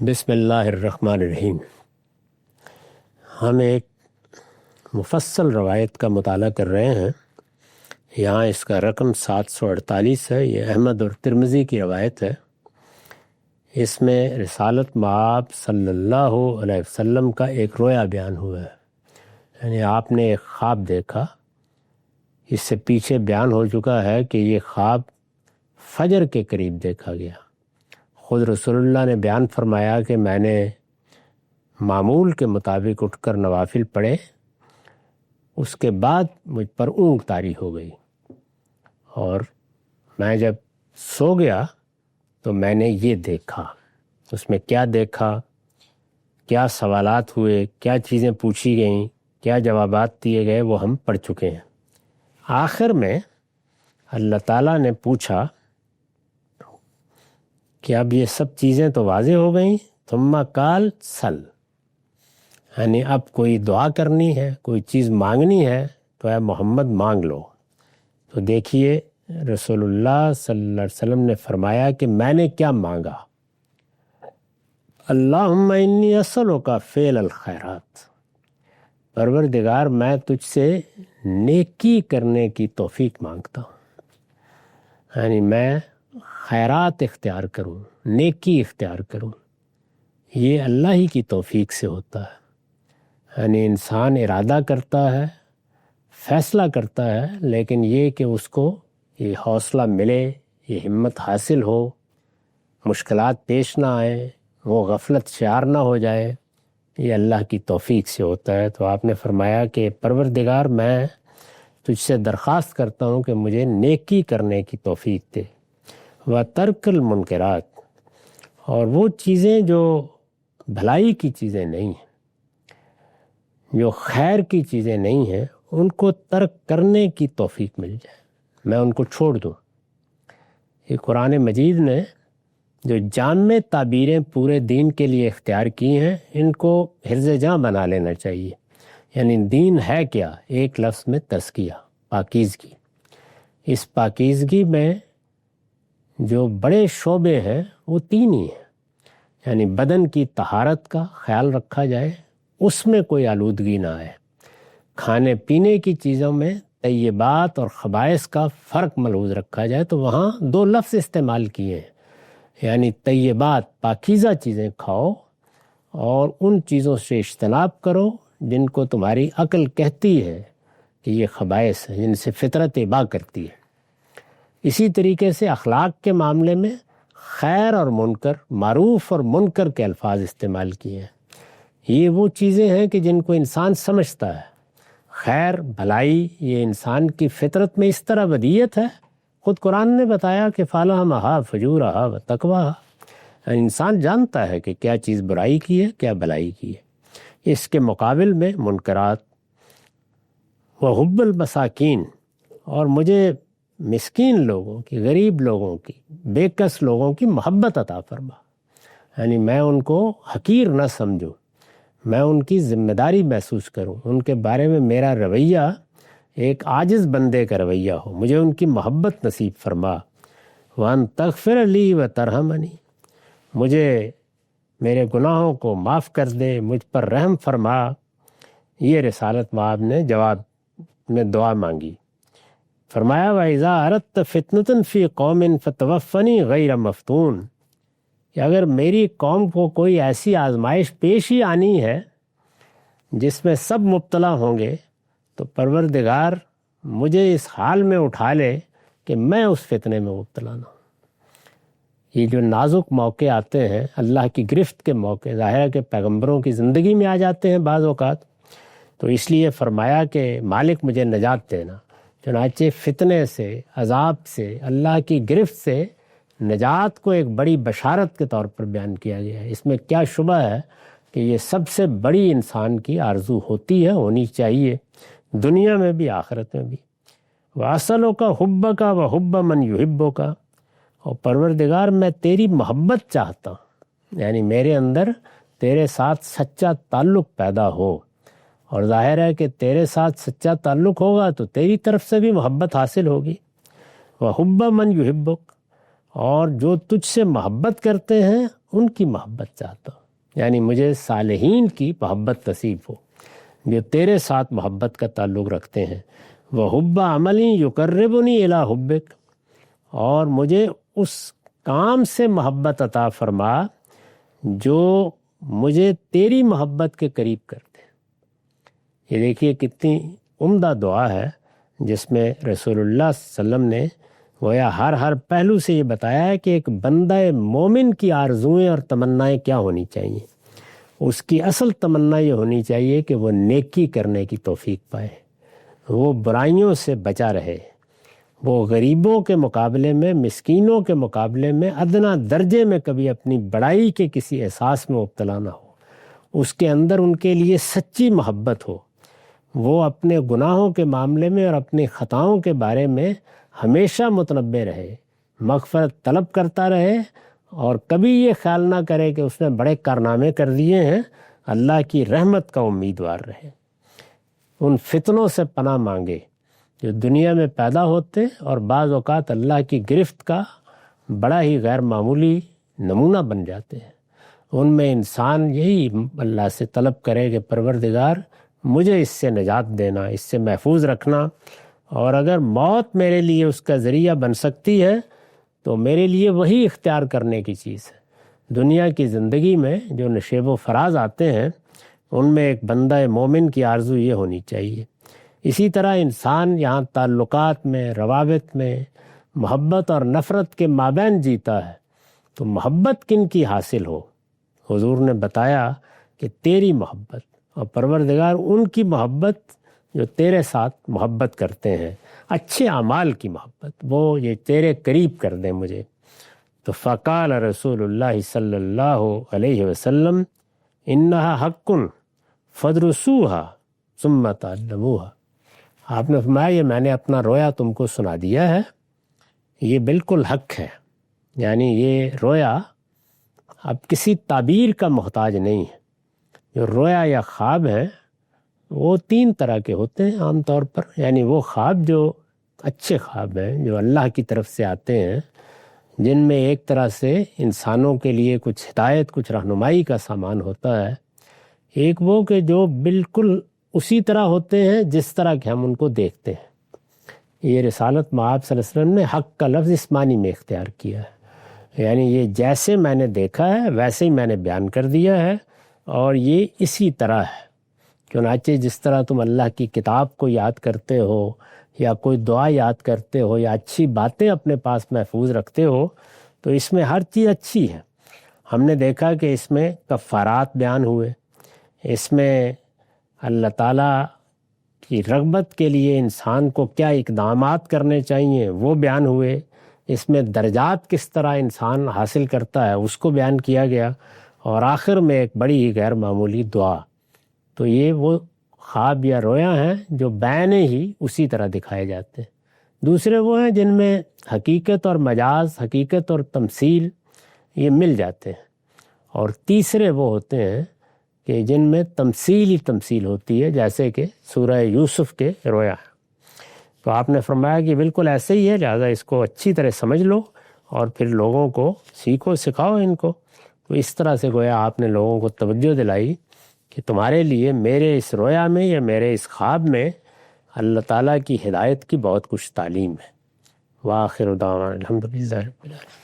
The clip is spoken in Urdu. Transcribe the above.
بسم اللہ الرحمن الرحیم۔ ہم ایک مفصل روایت کا مطالعہ کر رہے ہیں۔ یہاں اس کا رقم 748 ہے۔ یہ احمد اور ترمذی کی روایت ہے۔ اس میں رسالت مآب صلی اللہ علیہ وسلم کا ایک رویا بیان ہوا ہے، یعنی آپ نے ایک خواب دیکھا۔ اس سے پیچھے بیان ہو چکا ہے کہ یہ خواب فجر کے قریب دیکھا گیا۔ خود رسول اللہ نے بیان فرمایا کہ میں نے معمول کے مطابق اٹھ کر نوافل پڑھے، اس کے بعد مجھ پر اونگ طاری ہو گئی، اور میں جب سو گیا تو میں نے یہ دیکھا۔ اس میں کیا دیکھا، کیا سوالات ہوئے، کیا چیزیں پوچھی گئیں، کیا جوابات دیے گئے، وہ ہم پڑھ چکے ہیں۔ آخر میں اللہ تعالیٰ نے پوچھا کہ اب یہ سب چیزیں تو واضح ہو گئیں، ثم قال سل، یعنی اب کوئی دعا کرنی ہے، کوئی چیز مانگنی ہے تو اے محمد مانگ لو۔ تو دیکھیے رسول اللہ صلی اللہ علیہ وسلم نے فرمایا کہ میں نے کیا مانگا، اللہم انی اسألک فعل الخیرات، پروردگار میں تجھ سے نیکی کرنے کی توفیق مانگتا ہوں، یعنی میں خیرات اختیار کروں، نیکی اختیار کروں۔ یہ اللہ ہی کی توفیق سے ہوتا ہے، یعنی انسان ارادہ کرتا ہے، فیصلہ کرتا ہے، لیکن یہ کہ اس کو یہ حوصلہ ملے، یہ ہمت حاصل ہو، مشکلات پیش نہ آئیں، وہ غفلت شعار نہ ہو جائے، یہ اللہ کی توفیق سے ہوتا ہے۔ تو آپ نے فرمایا کہ پروردگار میں تجھ سے درخواست کرتا ہوں کہ مجھے نیکی کرنے کی توفیق دے، وَتَرْكَ الْمُنْكَرَاتِ، اور وہ چیزیں جو بھلائی کی چیزیں نہیں ہیں، جو خیر کی چیزیں نہیں ہیں، ان کو ترک کرنے کی توفیق مل جائے، میں ان کو چھوڑ دوں۔ یہ قرآن مجید نے جو جامع تعبیریں پورے دین کے لیے اختیار کی ہیں، ان کو حرز جاں بنا لینا چاہیے۔ یعنی دین ہے کیا؟ ایک لفظ میں تزکیہ، پاکیزگی۔ اس پاکیزگی میں جو بڑے شعبے ہیں وہ تین ہی ہیں، یعنی بدن کی طہارت کا خیال رکھا جائے، اس میں کوئی آلودگی نہ آئے، کھانے پینے کی چیزوں میں طیبات اور خبائث کا فرق ملحوظ رکھا جائے، تو وہاں دو لفظ استعمال کیے ہیں، یعنی طیبات پاکیزہ چیزیں کھاؤ، اور ان چیزوں سے اجتناب کرو جن کو تمہاری عقل کہتی ہے کہ یہ خبائث ہیں، جن سے فطرت ابا کرتی ہے۔ اسی طریقے سے اخلاق کے معاملے میں خیر اور منکر، معروف اور منکر کے الفاظ استعمال کیے ہیں۔ یہ وہ چیزیں ہیں کہ جن کو انسان سمجھتا ہے، خیر بھلائی یہ انسان کی فطرت میں اس طرح ودیت ہے۔ خود قرآن نے بتایا کہ فَالْهَمَهَا فُجُورَهَا وَتَقْوَاهَا، انسان جانتا ہے کہ کیا چیز برائی کی ہے، کیا بھلائی کی ہے۔ اس کے مقابل میں منکرات وَحُبُّ الْمَسَاکِین، اور مجھے مسکین لوگوں کی، غریب لوگوں کی، بے کس لوگوں کی محبت عطا فرما، یعنی میں ان کو حقیر نہ سمجھوں، میں ان کی ذمہ داری محسوس کروں، ان کے بارے میں میرا رویہ ایک عاجز بندے کا رویہ ہو، مجھے ان کی محبت نصیب فرما۔ وَأَن تَغْفِرَ لِي وَتَرْحَمَنِی، مجھے میرے گناہوں کو معاف کر دے، مجھ پر رحم فرما۔ یہ رسالت مآب نے جواب میں دعا مانگی۔ فرمایا وَإِذَا أَرَدْتَ فِتْنَةً فِي قَوْمٍ فَتَوَفَّنِي غَيْرَ مَفْتُونٍ، کہ اگر میری قوم کو کوئی ایسی آزمائش پیش ہی آنی ہے جس میں سب مبتلا ہوں گے، تو پروردگار مجھے اس حال میں اٹھا لے کہ میں اس فتنے میں مبتلا نہ ہوں۔ یہ جو نازک موقع آتے ہیں، اللہ کی گرفت کے موقع، ظاہر ہے کہ پیغمبروں کی زندگی میں آ جاتے ہیں بعض اوقات، تو اس لیے فرمایا کہ مالک مجھے نجات دینا۔ چنانچہ فتنے سے، عذاب سے، اللہ کی گرفت سے نجات کو ایک بڑی بشارت کے طور پر بیان کیا گیا ہے۔ اس میں کیا شبہ ہے کہ یہ سب سے بڑی انسان کی آرزو ہوتی ہے، ہونی چاہیے، دنیا میں بھی آخرت میں بھی۔ وَأَسْأَلُکَ حُبَّکَ وَحُبَّ مَن یُحِبُّکَ، اور پروردگار میں تیری محبت چاہتا ہوں، یعنی میرے اندر تیرے ساتھ سچا تعلق پیدا ہو، اور ظاہر ہے کہ تیرے ساتھ سچا تعلق ہوگا تو تیری طرف سے بھی محبت حاصل ہوگی۔ وَحُبَّ مَن یُحِبُّکَ، اور جو تجھ سے محبت کرتے ہیں ان کی محبت چاہتا ہوں، یعنی مجھے صالحین کی محبت نصیب ہو جو تیرے ساتھ محبت کا تعلق رکھتے ہیں۔ وَحُبَّ عَمَلٍ يُقَرِّبُنِي إِلَىٰ حُبِّكَ، اور مجھے اس کام سے محبت عطا فرما جو مجھے تیری محبت کے قریب کر دے۔ یہ دیکھیے کتنی عمدہ دعا ہے جس میں رسول اللہ صلی اللہ علیہ وسلم نے گویا ہر پہلو سے یہ بتایا ہے کہ ایک بندہ مومن کی آرزوئیں اور تمنائیں کیا ہونی چاہیے۔ اس کی اصل تمنا یہ ہونی چاہیے کہ وہ نیکی کرنے کی توفیق پائے، وہ برائیوں سے بچا رہے، وہ غریبوں کے مقابلے میں، مسکینوں کے مقابلے میں ادنا درجے میں کبھی اپنی بڑائی کے کسی احساس میں مبتلا نہ ہو، اس کے اندر ان کے لیے سچی محبت ہو، وہ اپنے گناہوں کے معاملے میں اور اپنی خطاؤں کے بارے میں ہمیشہ متنبہ رہے، مغفرت طلب کرتا رہے، اور کبھی یہ خیال نہ کرے کہ اس نے بڑے کارنامے کر دیے ہیں، اللہ کی رحمت کا امیدوار رہے۔ ان فتنوں سے پناہ مانگے جو دنیا میں پیدا ہوتے اور بعض اوقات اللہ کی گرفت کا بڑا ہی غیر معمولی نمونہ بن جاتے ہیں۔ ان میں انسان یہی اللہ سے طلب کرے کہ پروردگار مجھے اس سے نجات دینا، اس سے محفوظ رکھنا، اور اگر موت میرے لیے اس کا ذریعہ بن سکتی ہے تو میرے لیے وہی اختیار کرنے کی چیز ہے۔ دنیا کی زندگی میں جو نشیب و فراز آتے ہیں ان میں ایک بندہ مومن کی آرزو یہ ہونی چاہیے۔ اسی طرح انسان یہاں تعلقات میں، روابط میں محبت اور نفرت کے مابین جیتا ہے، تو محبت کن کی حاصل ہو؟ حضور نے بتایا کہ تیری محبت، اور پروردگار ان کی محبت جو تیرے ساتھ محبت کرتے ہیں، اچھے اعمال کی محبت، وہ یہ تیرے قریب کر دیں مجھے۔ تو فقال رسول اللہ صلی اللہ علیہ وسلم انہا حق فدرسوہا ثم تعلموہا۔ آپ نے فرمایا یہ میں نے اپنا رویا تم کو سنا دیا ہے، یہ بالکل حق ہے، یعنی یہ رویا اب کسی تعبیر کا محتاج نہیں ہے۔ جو رویا یا خواب ہے وہ تین طرح کے ہوتے ہیں عام طور پر، یعنی وہ خواب جو اچھے خواب ہیں جو اللہ کی طرف سے آتے ہیں، جن میں ایک طرح سے انسانوں کے لیے کچھ ہدایت، کچھ رہنمائی کا سامان ہوتا ہے۔ ایک وہ کہ جو بالکل اسی طرح ہوتے ہیں جس طرح کہ ہم ان کو دیکھتے ہیں۔ یہ رسالت مآب صلی اللہ علیہ وسلم نے حق کا لفظ اس معنی میں اختیار کیا ہے، یعنی یہ جیسے میں نے دیکھا ہے ویسے ہی میں نے بیان کر دیا ہے، اور یہ اسی طرح ہے۔ چنانچہ جس طرح تم اللہ کی کتاب کو یاد کرتے ہو، یا کوئی دعا یاد کرتے ہو، یا اچھی باتیں اپنے پاس محفوظ رکھتے ہو، تو اس میں ہر چیز اچھی ہے۔ ہم نے دیکھا کہ اس میں کفارات بیان ہوئے، اس میں اللہ تعالیٰ کی رغبت کے لیے انسان کو کیا اقدامات کرنے چاہیے وہ بیان ہوئے، اس میں درجات کس طرح انسان حاصل کرتا ہے اس کو بیان کیا گیا، اور آخر میں ایک بڑی ہی غیر معمولی دعا۔ تو یہ وہ خواب یا رویا ہیں جو بعین ہی اسی طرح دکھائے جاتے ہیں۔ دوسرے وہ ہیں جن میں حقیقت اور مجاز، حقیقت اور تمثیل یہ مل جاتے ہیں، اور تیسرے وہ ہوتے ہیں کہ جن میں تمثیل ہی تمثیل ہوتی ہے، جیسے کہ سورہ یوسف کے رویا ہے۔ تو آپ نے فرمایا کہ بالکل ایسے ہی ہے، لہٰذا اس کو اچھی طرح سمجھ لو اور پھر لوگوں کو سیکھو، سکھاؤ ان کو۔ تو اس طرح سے گویا آپ نے لوگوں کو توجہ دلائی کہ تمہارے لیے میرے اس رویا میں یا میرے اس خواب میں اللہ تعالیٰ کی ہدایت کی بہت کچھ تعلیم ہے۔ وآخر دعوانا الحمدللہ رب العالمین۔